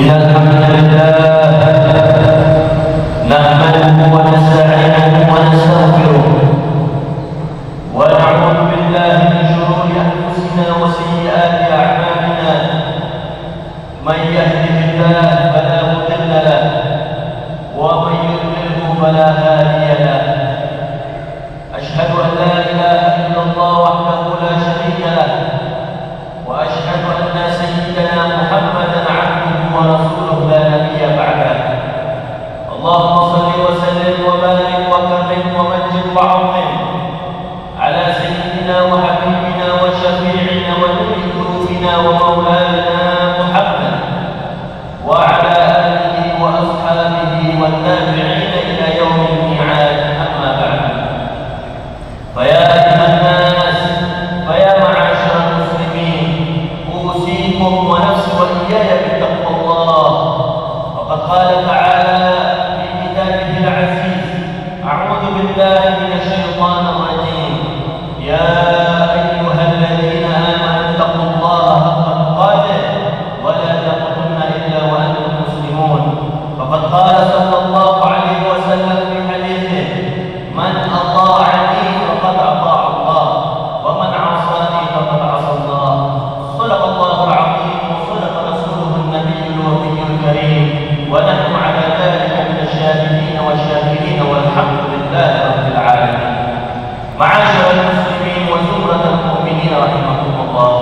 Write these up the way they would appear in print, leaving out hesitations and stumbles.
إن الحمد لله نحمده ونستعينه ونستغفره ونعوذ بالله من شرور أنفسنا وسيئات أعمالنا. من يهده الله فلا مضل له ومن يضلله فلا هادي له. أشهد أن لا إله إلا الله وحده لا شريك له وأشهد أن سيدنا محمدا عبده ورسوله لا نبي بعده. اللهم صل وسلم وبارك وكرم ومجد وعظم على سيدنا وحبيبنا وشفيعنا ونور قلوبنا ومولانا محمد وعلى آله وأصحابه والتابعين إلى يوم الميعاد. أما بعد، فيا أيها الناس، فيا معاشر المسلمين، أوصيكم ونفسي وإياي بتقوى الله. وقد قال تعالى في كتابه العزيز: أعوذ بالله من الشيطان الرجيم، يا أيها الذين آمنوا اتقوا الله حق تقاته ولا تموتن إلا وأنتم مسلمون. فقد قال صلى الله عليه وسلم في حديثه: من أطاعني فقد أطاع الله ومن عصاني فقد عصى الله. صدق الله العظيم وصدق رسوله النبي الوفي الكريم، ونحن على ذلك من الشاهدين والشاكرين والحمد لله رب العالمين. معاشر المسلمين وزمرة المؤمنين رحمكم الله.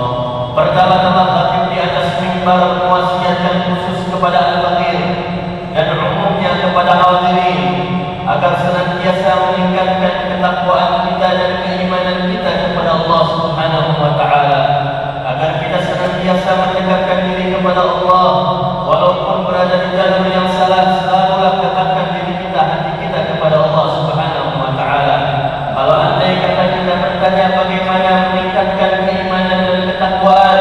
Pertama-tama khatib di atas mimbar mewasiatkan khusus kepada al-faqir dan umumnya kepada hadirin agar senantiasa meningkatkan ketakwaan kita dan keimanan kita kepada Allah Subhanahu wa taala, agar kita senantiasa mendekatkan diri kepada Allah walaupun berada di jalur yang salah. Selalulah dekatkan diri kita, hati kita kepada Allah Subhanahu wa taala. Kalau andai kata kita bertanya bagaimana meningkatkan keimanan dan ketakwaan,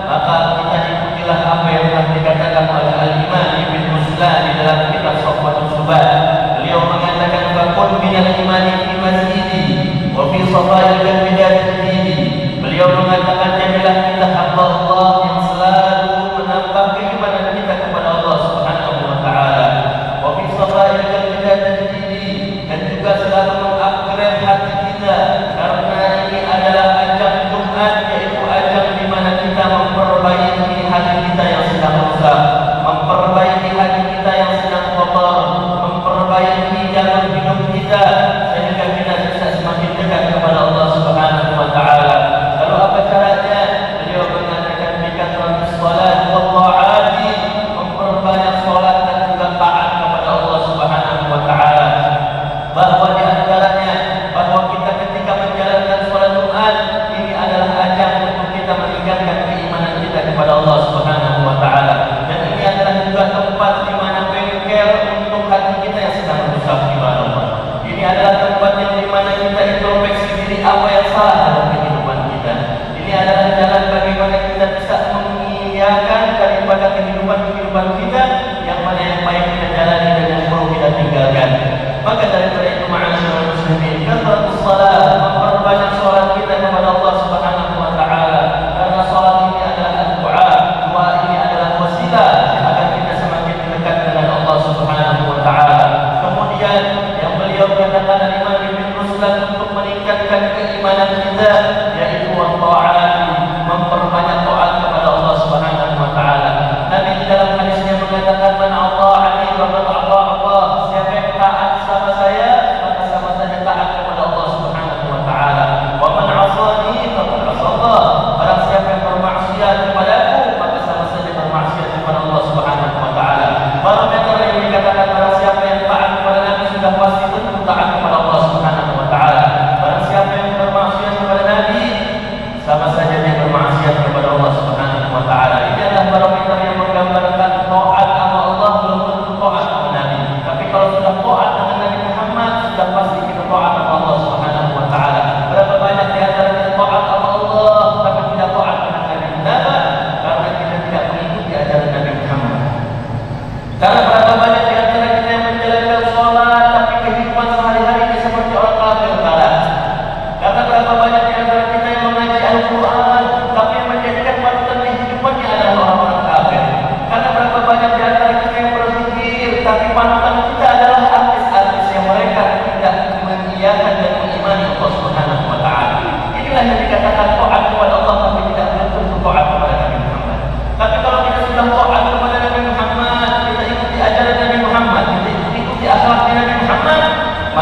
maka kita ikutilah apa yang telah dikatakan oleh Al-Imam Ibn Ruslan di dalam kitab Safwatul Subhat. Beliau mengatakan, "Fakun minal imani fi masjidi wa fi safail qalbi jadidi." Beliau mengatakan, jadilah kita hamba Allah yang selalu menambah keimanan kita kepada Allah Subhanahu wa taala. Wa fi safail qalbi jadidi, dan juga selalu mengupgrade hati kita, karena ini adalah ajang Jumat, yaitu ajang di mana kita memperbaiki hati kita yang sedang rusak, memperbaiki hati kita yang sedang kotor, memperbaiki jalan hidup kita sehingga kita bisa semakin dekat kepada Allah Subhanahu wa taala. Lalu apa caranya? Beliau mengatakan, bikasratis shalat wa ta'ati, memperbanyak salat dan juga taat kepada Allah Subhanahu wa taala. Bahwa di antaranya bahwa kita ketika menjalankan salat Jumat ini adalah ajang untuk kita meningkatkan keimanan kita kepada Allah Subhanahu wa taala, dan ini adalah juga tempat di mana bengkel untuk hati kita yang sedang rusak di Allah. Ini adalah tempat yang di mana kita introspeksi diri apa yang salah dalam kehidupan kita. Ini adalah jalan bagaimana kita bisa mengiyakan daripada kehidupan kita yang mana yang baik kita jalani dan yang buruk kita tinggalkan. Maka daripada itu, ma'asyiral muslimin, kathratus shalah, memperbanyak salat kita kepada Allah Subhanahu wa taala, karena salat ini adalah doa, doa ini adalah wasilah agar kita semakin dekat dengan Allah Subhanahu wa taala. Kemudian yang beliau katakan Imam Ibn Ruslan untuk meningkatkan keimanan kita, yaitu ta'at, memperbanyak taat kepada Allah Subhanahu wa taala. Nabi di dalam hadisnya mengatakan, man ata'ani faqad ata'a Allah. Siapa yang taat sama saya, maka sama saja taat kepada Allah Subhanahu wa taala. Wa man 'asani faqad 'asa Allah. Barang siapa yang bermaksiat kepadaku, maka sama saja bermaksiat kepada Allah Subhanahu wa taala. Barometer yang dikatakan barang siapa yang taat kepada Nabi sudah pasti tentu taat kepada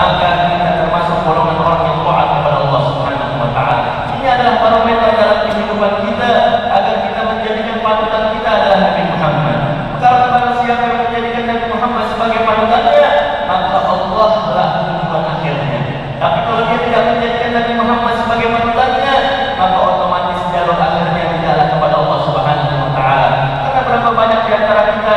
maka kita termasuk golongan orang yang taat kepada Allah Subhanahu wa taala. Ini adalah barometer dalam kehidupan kita agar kita menjadikan panutan kita adalah Nabi Muhammad. Kalau barang siapa yang menjadikan Nabi Muhammad sebagai panutannya, maka Allah lah tujuan akhirnya. Tapi kalau dia tidak menjadikan Nabi Muhammad sebagai panutannya, maka otomatis jalur akhirnya tidaklah kepada Allah Subhanahu wa taala. Karena berapa banyak di antara kita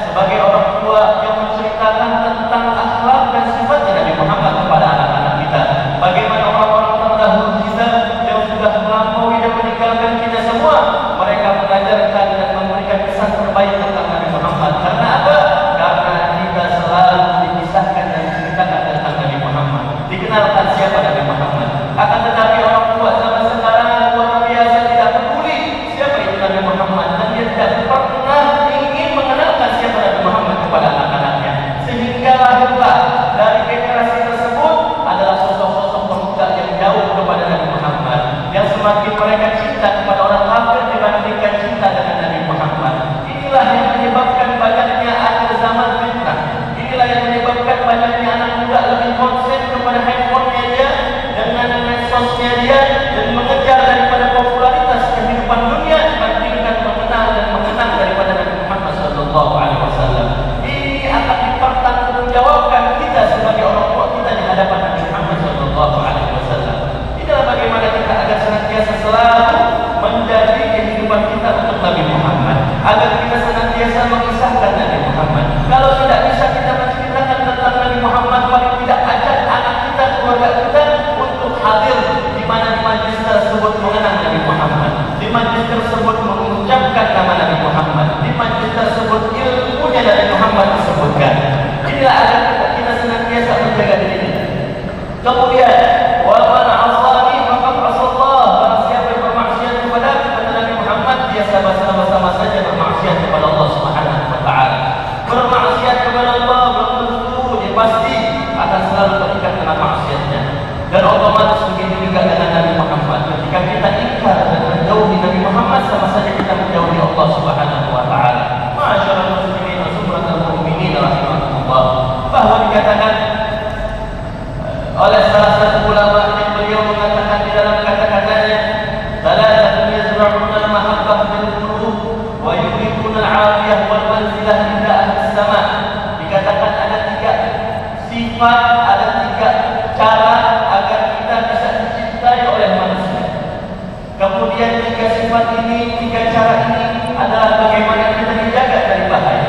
sebagai orang tua yang menceritakan tentang akhlak dan sifatnya Nabi Muhammad kepada anak-anak kita. Bagaimana orang-orang terdahulu kita yang sudah melampaui dan meninggalkan kita semua, mereka mengajarkan dan memberikan pesan terbaik tentang Nabi Muhammad. Karena apa? Karena kita selalu dipisahkan dan diceritakan tentang Nabi Muhammad, dikenalkan siapa Nabi Muhammad. Akan tetapi orang tua zaman sekarang luar biasa tidak peduli siapa itu Nabi Muhammad, dan dia tidak pernah ingin mengenalkan siapa Nabi Muhammad kepada anak-anaknya. Sehingga lahirlah dari generasi tersebut adalah sosok-sosok pemuda yang jauh kepada Nabi Muhammad, yang semakin mereka cinta kepada orang kafir dibandingkan cinta dengan Nabi Muhammad. Inilah yang menyebabkan banyaknya akhir zaman fitnah. Inilah yang menyebabkan banyaknya anak muda lebih konsen kepada handphonenya dia, dengan medsosnya dia, dan mengejar daripada popularitas kehidupan dunia dibandingkan mengenal dan mengenang daripada Nabi Muhammad sallallahu alaihi wasallam. Ini akan dipertanggungjawabkan kita sebagai orang tua kita di hadapan Nabi Muhammad sallallahu alaihi wasallam. Inilah bagaimana kita agar senantiasa selalu menjadi kehidupan kita untuk Nabi Muhammad, agar kita senantiasa mengisahkan Nabi Muhammad. Kalau tidak bisa kita menceritakan tentang Nabi Muhammad, paling tidak ajak anak kita, keluarga kita untuk hadir di mana di majlis tersebut mengenang Nabi Muhammad, di majlis tersebut mengucapkan nama Nabi Muhammad, di majlis tersebut ilmunya Nabi Muhammad disebutkan. Inilah agar kita senantiasa menjaga diri kita. Kemudian wa man 'asani faqad 'asallah. Barang siapa yang bermaksiat kepada Nabi Muhammad, dia sama-sama saja bermaksiat kepada Allah Subhanahu wa taala. Bermaksiat kepada Allah belum tentu dia pasti akan selalu terikat dengan maksiatnya. Dan otomatis begitu juga dengan Nabi Muhammad. Ketika kita ingkar dan menjauhi Nabi Muhammad, sama saja kita menjauhi Allah Subhanahu wa taala. Ma'asyiral muslimin wa sumratul mu'minin rahimakumullah. Bahwa dikatakan oleh salah satu ulama yang beliau mengatakan di dalam kata-katanya, "Salatun yazra'una al-mahabbah fil qulub wa yuhibbuna al-'afiyah wal manzilah inda ahli sama." Dikatakan ada tiga sifat, ada tiga cara agar kita bisa dicintai oleh manusia. Kemudian tiga sifat ini, tiga cara ini adalah bagaimana kita dijaga dari bahaya.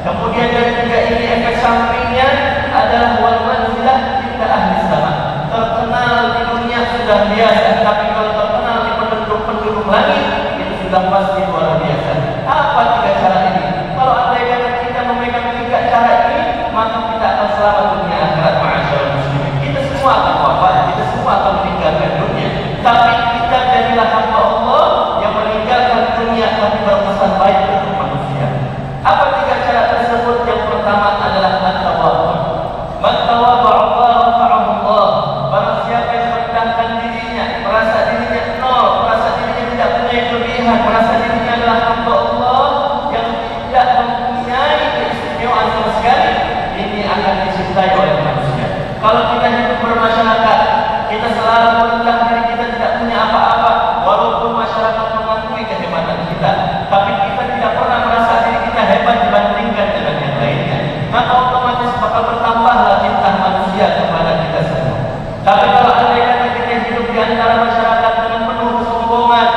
Kemudian dari tiga ini efek sampingnya adalah wal manzilah inda ahli sama. Terkenal di dunia sudah biasa, tapi kalau terkenal di penduduk langit itu sudah pasti luar biasa. Apa tiga cara ini? Kalau andai kata kita memegang tiga cara ini, maka kita akan selamat dunia akhirat. Ma'asyiral muslimin, kita semua akan wafat, kita semua akan meninggalkan dunia, tapi kita jadilah hamba Allah yang meninggalkan dunia tapi berpesan baik untuk manusia. Apa tiga cara tersebut? Yang pertama adalah at-tawadhu. Man tawadha Allah rafa'ahu Allah. Barang siapa yang merendahkan dirinya, merasa dirinya nol, merasa dirinya tidak punya kelebihan, merasa dirinya adalah hamba Allah yang tidak mempunyai keistimewaan sama sekali, ini akan dicintai oleh manusia. Kalau kita hidup bermasyarakat, kita selalu merendah diri kita tidak punya apa-apa, walaupun masyarakat mengakui kehebatan kita, tapi kita tidak pernah merasa diri kita hebat dibandingkan dengan yang lainnya, maka otomatis bakal bertambahlah cinta manusia kepada kita semua. Tapi kalau andai kata kita hidup di antara masyarakat dengan penuh kesombongan,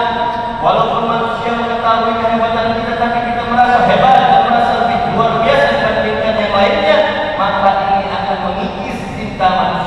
walaupun manusia mengetahui kehebatan kita, tapi kita merasa hebat dan merasa lebih luar biasa dibandingkan yang lainnya, maka ini akan mengikis cinta manusia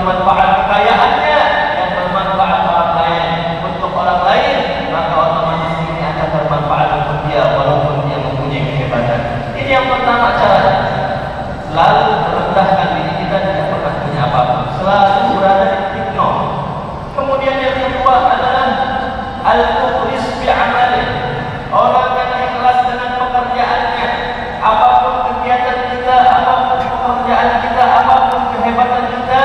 bermanfaat kekayaannya yang bermanfaat orang lain untuk orang lain, maka otomatis ini akan bermanfaat untuk dia walaupun dia mempunyai kehebatan. Ini yang pertama caranya. Selalu merendahkan diri kita, tidak pernah punya apa-apa, selalu berada di titik nol. Kemudian yang kedua adalah al-mukhlis bi amali. Orang yang ikhlas dengan pekerjaannya. Apapun kegiatan kita, apapun pekerjaan kita, apapun kehebatan kita,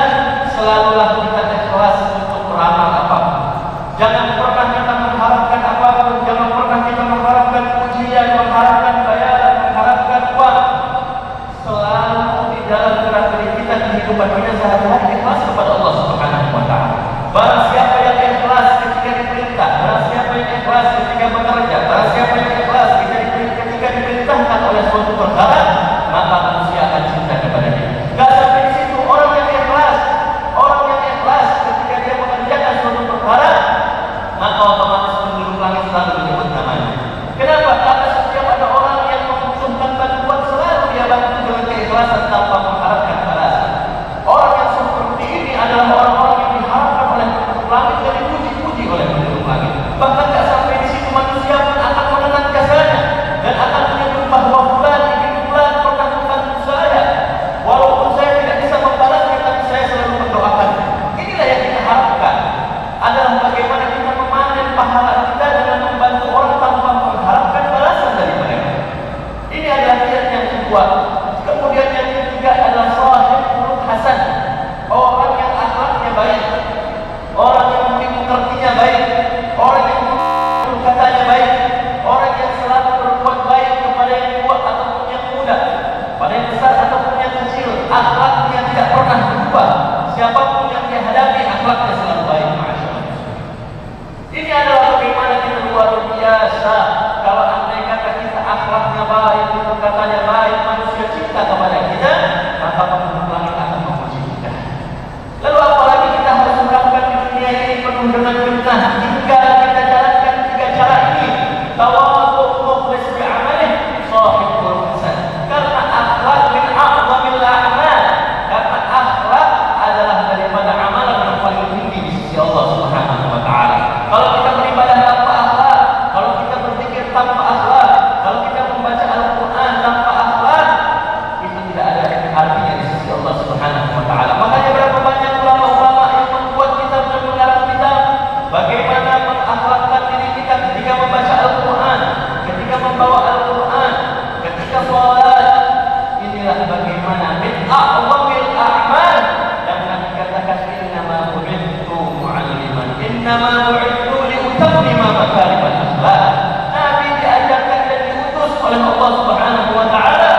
selalulah kita ikhlas untuk beramal apapun. Jangan pernah kita mengharapkan apapun, jangan pernah kita mengharapkan pujian, mengharapkan bayaran, mengharapkan uang. Selalu di dalam gerak-gerik kita kehidupan dunia sehari-hari ikhlas kepada Allah Subhanahu wa taala. Barang siapa yang ikhlas ketika diperintah, barang siapa yang ikhlas ketika bekerja, barang siapa yang ikhlas ketika diperintahkan oleh suatu perkara, maka manusia akan cinta kepada dia. Gak sampai di situ, orang yang ikhlas ketika dia mengerjakan suatu perkara, maka otomatis penduduk langit selalu menyebut namanya. Kenapa? Karena setiap ada orang yang membutuhkan bantuan, selalu dia bantu dengan keikhlasan tanpa mengharapkan balasan. Orang yang seperti ini adalah orang-orang yang diharapkan oleh penduduk langit dan dipuji-puji oleh penduduk langit. Bahkan tak sampai di situ, manusia pun akan mengenang jasanya dan akan menyebut bahwa bulan pernah membantu saya, walaupun saya tidak bisa membalasnya, tapi saya selalu mendoakan. Inilah yang kita harapkan, adalah bagaimana kita memanen pahala kita dengan membantu orang tanpa mengharapkan balasan dari mereka. Ini adalah niat yang kedua. Kemudian yang ketiga adalah shahih khuluq hasan. Orang yang akhlaknya baik, orang yang mengertinya baik, orang yang katanya baik, orang yang selalu berbuat baik kepada yang tua ataupun yang muda, pada yang besar ataupun yang kecil. Akhlaknya tidak pernah berubah. Siapapun yang dia hadapi, akhlaknya selalu baik. Ini adalah bagaimana kita luar biasa. Kalau andai kata kita akhlaknya baik, katanya baik, manusia cinta kepada kita, maka penduduk langit akan memuji kita. Lalu apalagi kita harus melakukan di dunia ini penuh dengan fitnah. Jika kita jalankan tiga cara ini, tawadhu, mukhlis bi amalih, shahihul hasan. Karena akhlak min a'zamil a'mal. Karena akhlak adalah daripada amalan yang paling tinggi di sisi Allah Subhanahu wa taala. Kalau kita beribadah tanpa akhlak, kalau kita berzikir tanpa akhlak, kalau kita membaca Al-Quran tanpa akhlak, itu tidak ada artinya di sisi Allah Subhanahu wa taala. Makanya berapa banyak ulama-ulama yang membuat kitab dan mengarang kitab bagaimana mengakhlakkan diri kita ketika membaca Al-Quran, ketika membawa Al-Quran, ketika sholat. Inilah bagaimana min a'zamil a'mal. Dan Nabi katakan innama bu'ithtu mu'alliman, innama bu'ithtu liutammima makarimal akhlaq. Nabi diajarkan dan diutus oleh Allah Subhanahu wa taala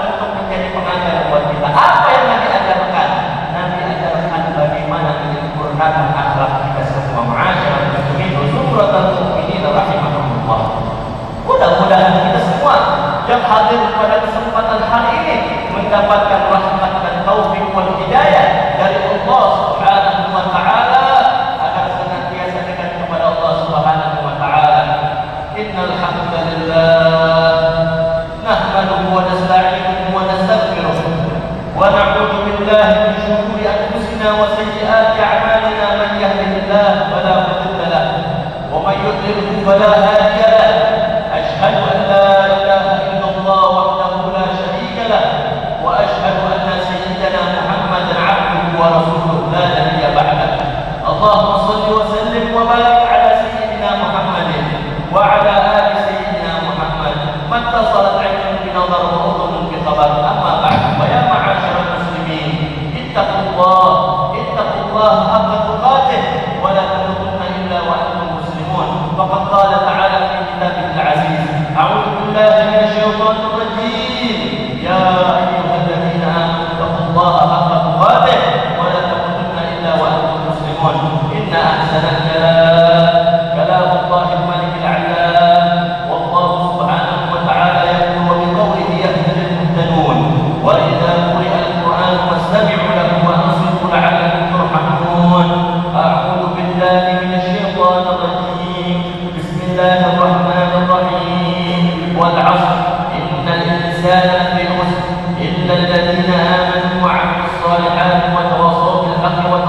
untuk menjadi pengajar buat kita. Apa yang Nabi ajarkan? Nabi ajarkan bagaimana menyempurnakan akhlak kita semua. Ma'asyiral muslimin wa zumratal mu'minin rahimahumullah. Mudah-mudahan kita semua yang hadir pada kesempatan hari ini mendapatkan rahmat dan taufik wal hidayah dari Allah Subhanahu wa taala agar senantiasa dekat kepada Allah Subhanahu wa taala. Innal hamdalillah nahmaduhu wa nasta'inuhu wa nastaghfiruh wa na'udzu billahi min shururi anfusina wa sayyiati a'malina. Man yahdihillahu fala mudilla lahu wa man yudlil fala hadiya lahu. Ashhadu an la ilaha illallah wahdahu la sharika lahu wa ashhadu anna sayyidana Muhammadan 'abduhu wa rasuluhu la nabiyya ba'dahu. Allahumma shalli wa sallim wa barik ala sayyidina Muhammadin wa ala ali sayyidina Muhammad. Mattasalat 'ainun bi nadhar wa udhunun bi khabar. Amma ba'du, fa ya ma'asyiral muslimin, ittaqullaha haqqa tuqatih wa la tamutunna illa wa antum muslimun. Faqad qala ta'ala fi kitabihil 'aziz, a'udzu billahi minasy syaithanir rajim. Ya ayyuhalladzina amanu taqullaha haqqa tuqatih wa la tamutunna illa wa antum muslimun. Inna ahsanal kalam kalamullahil malikil 'allam. Wallahu subhanahu wa ta'ala yaqulu bi qawlihi yahdil muhtadun. Wa idza quri'a al-Qur'an fastami'u lahu wa ansitu la'allakum turhamun. A'udzu billahi minasy syaithanir rajim. Bismillahirrahmanirrahim. Wal 'ashr innal insana lafi khusr illa alladhina amanu wa 'amilus salihati wa tawassaw bil haqqi wa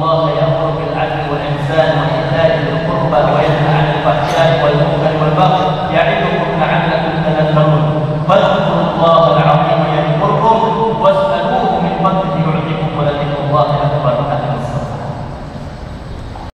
الله